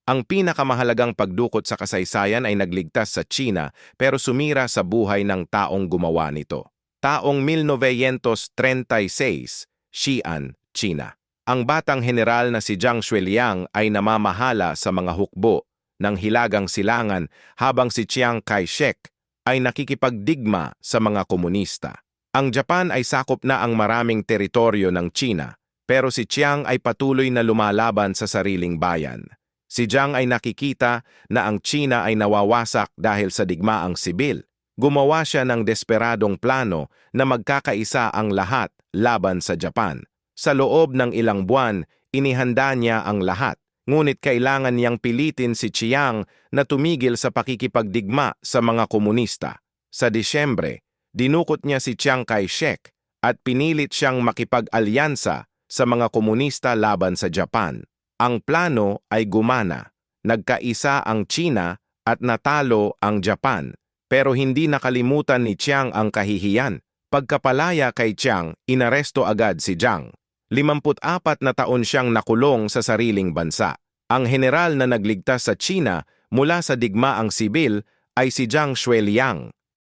Ang pinakamahalagang pagdukot sa kasaysayan ay nagligtas sa China pero sumira sa buhay ng taong gumawa nito. Taong 1936, Xi'an, China. Ang batang general na si Jiang Shuiliang ay namamahala sa mga hukbo ng Hilagang Silangan habang si Chiang Kai-shek ay nakikipagdigma sa mga komunista. Ang Japan ay sakop na ang maraming teritoryo ng China, pero si Chiang ay patuloy na lumalaban sa sariling bayan. Si Jiang ay nakikita na ang China ay nawawasak dahil sa digmaang sibil. Gumawa siya ng desperadong plano na magkakaisa ang lahat laban sa Japan. Sa loob ng ilang buwan, inihanda niya ang lahat, ngunit kailangan niyang pilitin si Chiang na tumigil sa pakikipagdigma sa mga komunista. Sa Disyembre, dinukot niya si Chiang Kai-shek at pinilit siyang makipag-alyansa sa mga komunista laban sa Japan. Ang plano ay gumana. Nagkaisa ang China at natalo ang Japan. Pero hindi nakalimutan ni Chiang ang kahihiyan. Pagkapalaya kay Chiang, inaresto agad si Jiang. 54 na taon siyang nakulong sa sariling bansa. Ang general na nagligtas sa China mula sa digmaang sibil ay si Jiang Shuiliang.